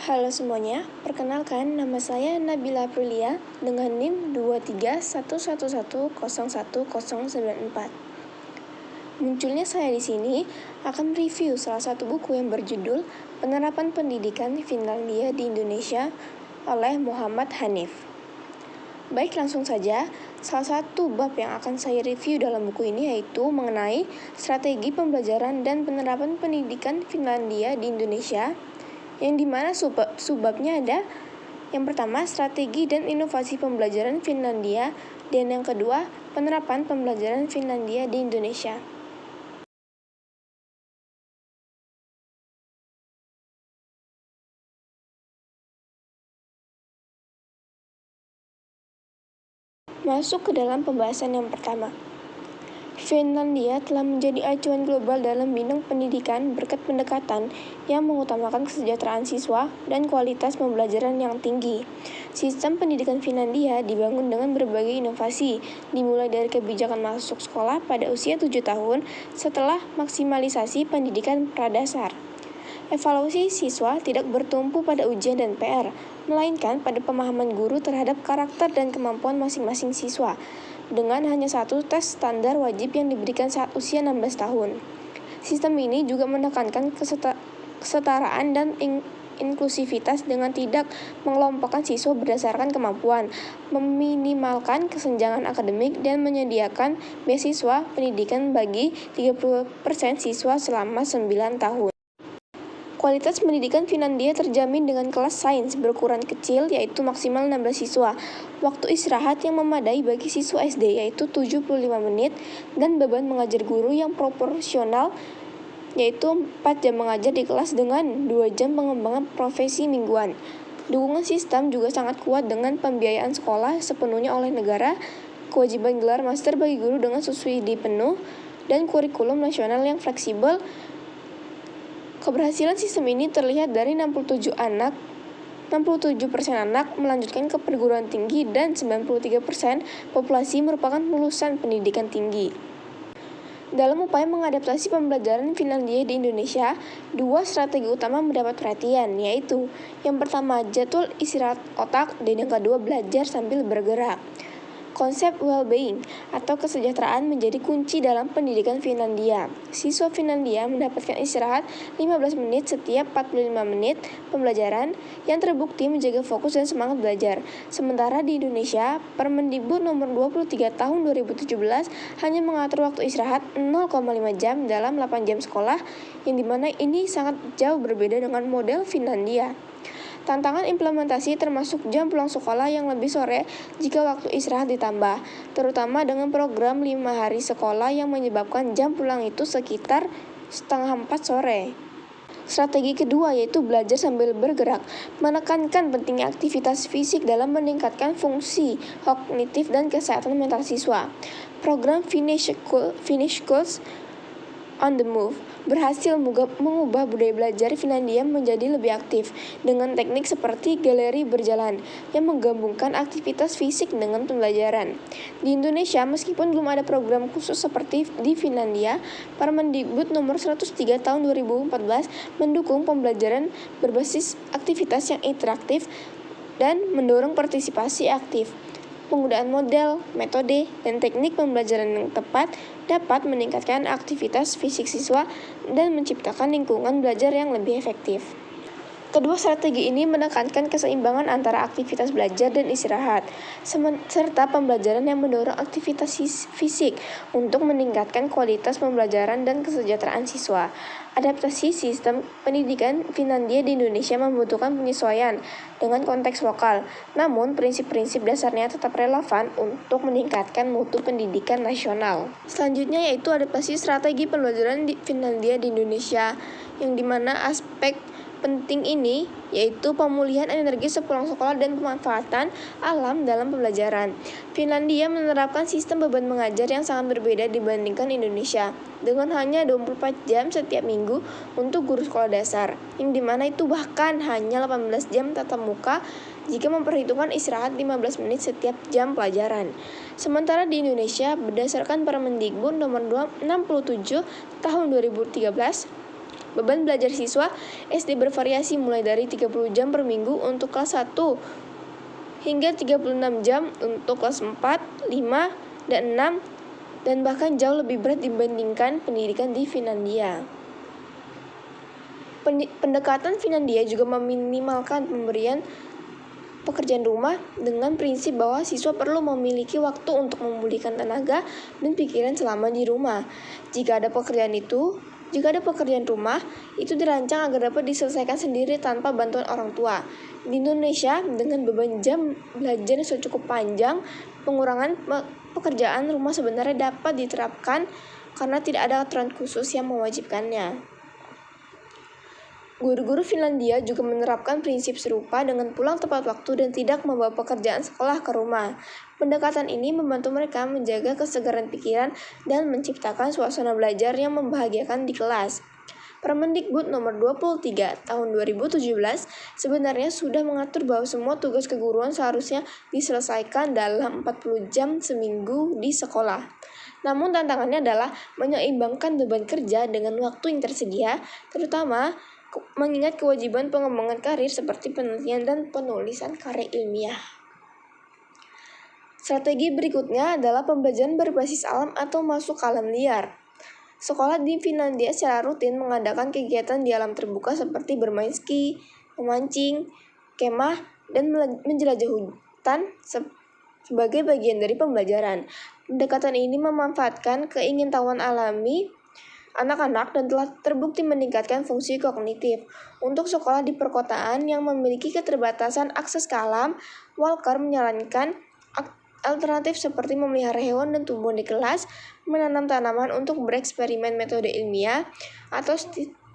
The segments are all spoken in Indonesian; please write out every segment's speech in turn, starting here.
Halo semuanya, perkenalkan nama saya Nabila Aprilia dengan NIM 23111011094. Munculnya saya di sini akan review salah satu buku yang berjudul Penerapan Pendidikan Finlandia di Indonesia oleh Muhammad Hanif. Baik, langsung saja. Salah satu bab yang akan saya review dalam buku ini yaitu mengenai strategi pembelajaran dan penerapan pendidikan Finlandia di Indonesia, yang dimana subbabnya ada yang pertama strategi dan inovasi pembelajaran Finlandia, dan yang kedua penerapan pembelajaran Finlandia di Indonesia. Masuk ke dalam pembahasan yang pertama. Finlandia telah menjadi acuan global dalam bidang pendidikan berkat pendekatan yang mengutamakan kesejahteraan siswa dan kualitas pembelajaran yang tinggi. Sistem pendidikan Finlandia dibangun dengan berbagai inovasi, dimulai dari kebijakan masuk sekolah pada usia 7 tahun setelah maksimalisasi pendidikan pradasar. Evaluasi siswa tidak bertumpu pada ujian dan PR, melainkan pada pemahaman guru terhadap karakter dan kemampuan masing-masing siswa, dengan hanya satu tes standar wajib yang diberikan saat usia 16 tahun. Sistem ini juga menekankan kesetaraan dan inklusivitas dengan tidak mengelompokkan siswa berdasarkan kemampuan, meminimalkan kesenjangan akademik, dan menyediakan beasiswa pendidikan bagi 30% siswa selama 9 tahun. Kualitas pendidikan Finlandia terjamin dengan kelas sains berukuran kecil yaitu maksimal 16 siswa, waktu istirahat yang memadai bagi siswa SD yaitu 75 menit, dan beban mengajar guru yang proporsional yaitu 4 jam mengajar di kelas dengan 2 jam pengembangan profesi mingguan. Dukungan sistem juga sangat kuat dengan pembiayaan sekolah sepenuhnya oleh negara, kewajiban gelar master bagi guru dengan subsidi penuh, dan kurikulum nasional yang fleksibel. Keberhasilan sistem ini terlihat dari 67% anak melanjutkan ke perguruan tinggi dan 93% populasi merupakan lulusan pendidikan tinggi. Dalam upaya mengadaptasi pembelajaran Finlandia di Indonesia, dua strategi utama mendapat perhatian, yaitu yang pertama jadwal istirahat otak dan yang kedua belajar sambil bergerak. Konsep well-being atau kesejahteraan menjadi kunci dalam pendidikan Finlandia. Siswa Finlandia mendapatkan istirahat 15 menit setiap 45 menit pembelajaran yang terbukti menjaga fokus dan semangat belajar. Sementara di Indonesia, Permendikbud nomor 23 tahun 2017 hanya mengatur waktu istirahat 0,5 jam dalam 8 jam sekolah, yang dimana ini sangat jauh berbeda dengan model Finlandia. Tantangan implementasi termasuk jam pulang sekolah yang lebih sore jika waktu istirahat ditambah, terutama dengan program 5 hari sekolah yang menyebabkan jam pulang itu sekitar 3:30 sore. Strategi kedua yaitu belajar sambil bergerak, menekankan pentingnya aktivitas fisik dalam meningkatkan fungsi kognitif dan kesehatan mental siswa. Program Finnish Schools on the Move berhasil mengubah budaya belajar Finlandia menjadi lebih aktif dengan teknik seperti galeri berjalan yang menggabungkan aktivitas fisik dengan pembelajaran. Di Indonesia, meskipun belum ada program khusus seperti di Finlandia, Permendikbud nomor 103 tahun 2014 mendukung pembelajaran berbasis aktivitas yang interaktif dan mendorong partisipasi aktif. Penggunaan model, metode, dan teknik pembelajaran yang tepat dapat meningkatkan aktivitas fisik siswa dan menciptakan lingkungan belajar yang lebih efektif. Kedua strategi ini menekankan keseimbangan antara aktivitas belajar dan istirahat, serta pembelajaran yang mendorong aktivitas fisik untuk meningkatkan kualitas pembelajaran dan kesejahteraan siswa. Adaptasi sistem pendidikan Finlandia di Indonesia membutuhkan penyesuaian dengan konteks lokal, namun prinsip-prinsip dasarnya tetap relevan untuk meningkatkan mutu pendidikan nasional. Selanjutnya yaitu adaptasi strategi pembelajaran di Finlandia di Indonesia, yang dimana aspek penting ini yaitu pemulihan energi sepulang sekolah dan pemanfaatan alam dalam pembelajaran. Finlandia menerapkan sistem beban mengajar yang sangat berbeda dibandingkan Indonesia, dengan hanya 24 jam setiap minggu untuk guru sekolah dasar, yang dimana itu bahkan hanya 18 jam tatap muka jika memperhitungkan istirahat 15 menit setiap jam pelajaran. Sementara di Indonesia, berdasarkan Permendikbud nomor 67 tahun 2013, Beban belajar siswa SD bervariasi mulai dari 30 jam per minggu untuk kelas 1 hingga 36 jam untuk kelas 4, 5, dan 6, dan bahkan jauh lebih berat dibandingkan pendidikan di Finlandia. Pendekatan Finlandia juga meminimalkan pemberian pekerjaan rumah dengan prinsip bahwa siswa perlu memiliki waktu untuk memulihkan tenaga dan pikiran selama di rumah. Jika ada pekerjaan rumah, itu dirancang agar dapat diselesaikan sendiri tanpa bantuan orang tua. Di Indonesia, dengan beban jam belajar yang cukup panjang, pengurangan pekerjaan rumah sebenarnya dapat diterapkan karena tidak ada aturan khusus yang mewajibkannya. Guru-guru Finlandia juga menerapkan prinsip serupa dengan pulang tepat waktu dan tidak membawa pekerjaan sekolah ke rumah. Pendekatan ini membantu mereka menjaga kesegaran pikiran dan menciptakan suasana belajar yang membahagiakan di kelas. Permendikbud nomor 23 tahun 2017 sebenarnya sudah mengatur bahwa semua tugas keguruan seharusnya diselesaikan dalam 40 jam seminggu di sekolah. Namun tantangannya adalah menyeimbangkan beban kerja dengan waktu yang tersedia, terutama mengingat kewajiban pengembangan karir seperti penelitian dan penulisan karya ilmiah. Strategi berikutnya adalah pembelajaran berbasis alam atau masuk ke alam liar. Sekolah di Finlandia secara rutin mengadakan kegiatan di alam terbuka seperti bermain ski, memancing, kemah, dan menjelajah hutan sebagai bagian dari pembelajaran. Pendekatan ini memanfaatkan keingintahuan alami anak-anak dan telah terbukti meningkatkan fungsi kognitif. Untuk sekolah di perkotaan yang memiliki keterbatasan akses ke alam, Walker menyarankan alternatif seperti memelihara hewan dan tumbuhan di kelas, menanam tanaman untuk bereksperimen metode ilmiah, atau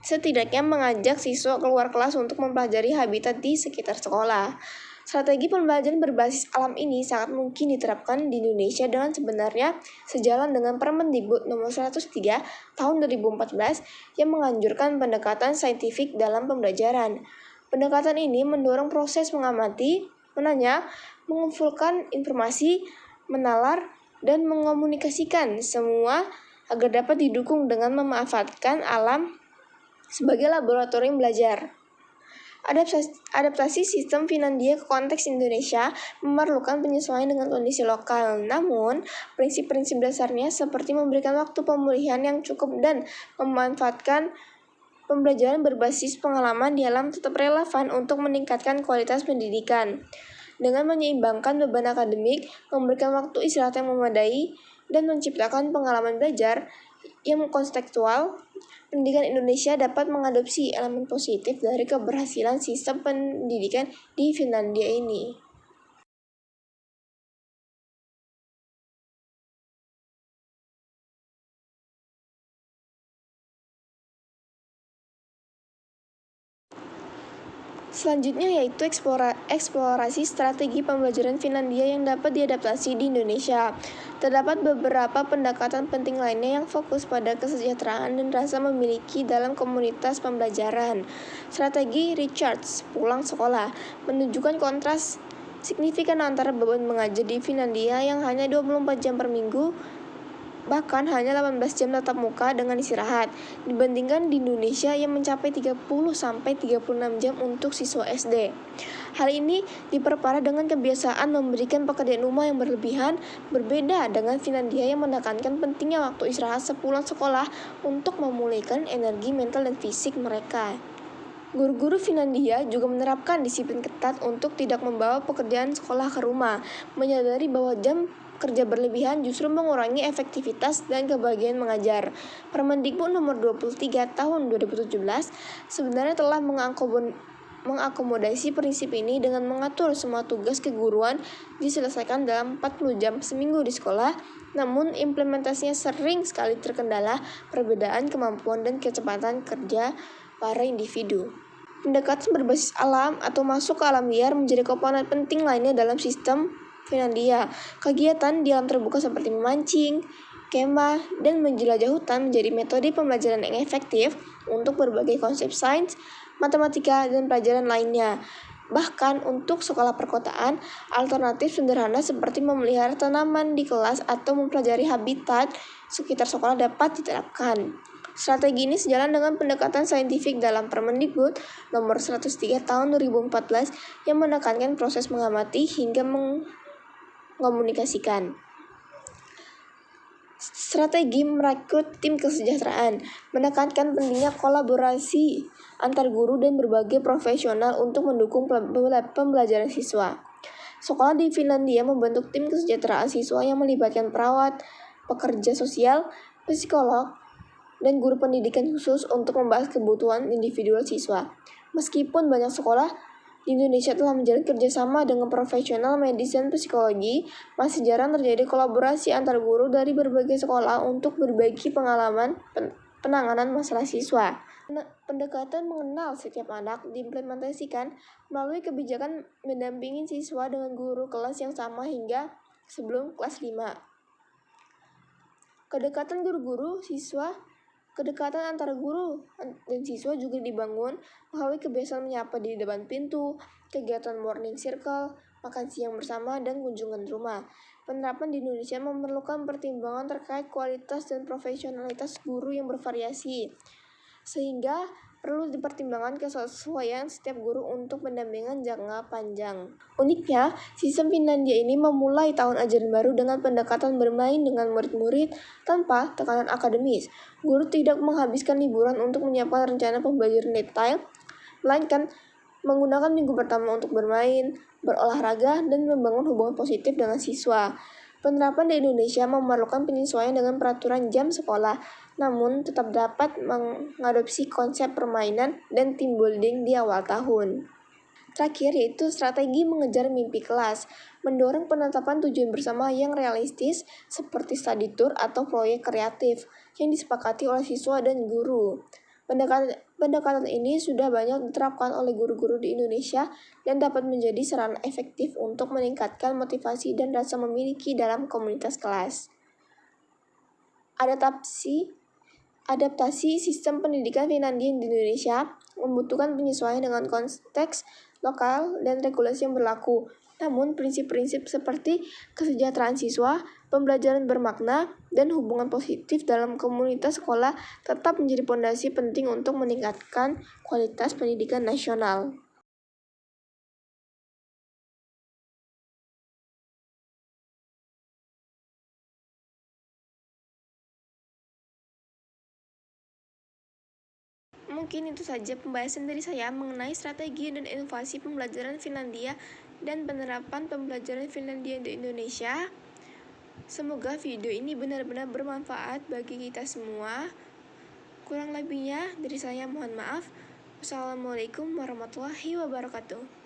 setidaknya mengajak siswa keluar kelas untuk mempelajari habitat di sekitar sekolah. Strategi pembelajaran berbasis alam ini sangat mungkin diterapkan di Indonesia dengan sebenarnya sejalan dengan Permendikbud nomor 103 tahun 2014 yang menganjurkan pendekatan saintifik dalam pembelajaran. Pendekatan ini mendorong proses mengamati, menanya, mengumpulkan informasi, menalar, dan mengomunikasikan semua agar dapat didukung dengan memanfaatkan alam sebagai laboratorium belajar. Adaptasi sistem Finlandia ke konteks Indonesia memerlukan penyesuaian dengan kondisi lokal. Namun, prinsip-prinsip dasarnya seperti memberikan waktu pemulihan yang cukup dan memanfaatkan pembelajaran berbasis pengalaman di alam tetap relevan untuk meningkatkan kualitas pendidikan. Dengan menyeimbangkan beban akademik, memberikan waktu istirahat yang memadai, dan menciptakan pengalaman belajar yang kontekstual, pendidikan Indonesia dapat mengadopsi elemen positif dari keberhasilan sistem pendidikan di Finlandia ini. Selanjutnya yaitu eksplorasi strategi pembelajaran Finlandia yang dapat diadaptasi di Indonesia. Terdapat beberapa pendekatan penting lainnya yang fokus pada kesejahteraan dan rasa memiliki dalam komunitas pembelajaran. Strategi Richards, pulang sekolah, menunjukkan kontras signifikan antara beban mengajar di Finlandia yang hanya 24 jam per minggu, bahkan hanya 18 jam tatap muka dengan istirahat, dibandingkan di Indonesia yang mencapai 30-36 jam untuk siswa SD. Hal ini diperparah dengan kebiasaan memberikan pekerjaan rumah yang berlebihan, berbeda dengan Finlandia yang menekankan pentingnya waktu istirahat sepulang sekolah untuk memulihkan energi mental dan fisik mereka. Guru-guru Finlandia juga menerapkan disiplin ketat untuk tidak membawa pekerjaan sekolah ke rumah, menyadari bahwa jam kerja berlebihan justru mengurangi efektivitas dan kebahagiaan mengajar. Permendikbud nomor 23 tahun 2017 sebenarnya telah mengakomodasi prinsip ini dengan mengatur semua tugas keguruan diselesaikan dalam 40 jam seminggu di sekolah, namun implementasinya sering sekali terkendala perbedaan kemampuan dan kecepatan kerja para individu. Pendekatan berbasis alam atau masuk ke alam liar menjadi komponen penting lainnya dalam sistem Finlandia. Kegiatan di alam terbuka seperti memancing, kemah, dan menjelajah hutan menjadi metode pembelajaran yang efektif untuk berbagai konsep sains, matematika, dan pelajaran lainnya. Bahkan untuk sekolah perkotaan, alternatif sederhana seperti memelihara tanaman di kelas atau mempelajari habitat sekitar sekolah dapat diterapkan. Strategi ini sejalan dengan pendekatan saintifik dalam Permendikbud nomor 103 tahun 2014 yang menekankan proses mengamati hingga mengkomunikasikan. Strategi merekrut tim kesejahteraan menekankan pentingnya kolaborasi antar guru dan berbagai profesional untuk mendukung pembelajaran siswa. Sekolah di Finlandia membentuk tim kesejahteraan siswa yang melibatkan perawat, pekerja sosial, psikolog, dan guru pendidikan khusus untuk membahas kebutuhan individual siswa. Meskipun banyak sekolah di Indonesia telah menjalin kerjasama dengan profesional medis dan psikologi, masih jarang terjadi kolaborasi antar guru dari berbagai sekolah untuk berbagi pengalaman penanganan masalah siswa. Pendekatan mengenal setiap anak diimplementasikan melalui kebijakan mendampingi siswa dengan guru kelas yang sama hingga sebelum kelas 5. Kedekatan antara guru dan siswa juga dibangun melalui kebiasaan menyapa di depan pintu, kegiatan morning circle, makan siang bersama, dan kunjungan rumah. Penerapan di Indonesia memerlukan pertimbangan terkait kualitas dan profesionalitas guru yang bervariasi, sehingga perlu dipertimbangkan kesesuaian setiap guru untuk pendampingan jangka panjang. Uniknya, sistem Finlandia ini memulai tahun ajaran baru dengan pendekatan bermain dengan murid-murid tanpa tekanan akademis. Guru tidak menghabiskan liburan untuk menyiapkan rencana pembelajaran detail, melainkan menggunakan minggu pertama untuk bermain, berolahraga, dan membangun hubungan positif dengan siswa. Penerapan di Indonesia memerlukan penyesuaian dengan peraturan jam sekolah, namun tetap dapat mengadopsi konsep permainan dan team building di awal tahun. Terakhir yaitu strategi mengejar mimpi kelas, mendorong penetapan tujuan bersama yang realistis seperti study tour atau proyek kreatif yang disepakati oleh siswa dan guru. Pendekatan ini sudah banyak diterapkan oleh guru-guru di Indonesia dan dapat menjadi sarana efektif untuk meningkatkan motivasi dan rasa memiliki dalam komunitas kelas. Adaptasi sistem pendidikan Finlandia di Indonesia membutuhkan penyesuaian dengan konteks lokal dan regulasi yang berlaku. Namun, prinsip-prinsip seperti kesejahteraan siswa, pembelajaran bermakna, dan hubungan positif dalam komunitas sekolah tetap menjadi fondasi penting untuk meningkatkan kualitas pendidikan nasional. Mungkin itu saja pembahasan dari saya mengenai strategi dan inovasi pembelajaran Finlandia dan penerapan pembelajaran Finlandia di Indonesia. Semoga video ini benar-benar bermanfaat bagi kita semua. Kurang lebihnya dari saya mohon maaf. Wassalamualaikum warahmatullahi wabarakatuh.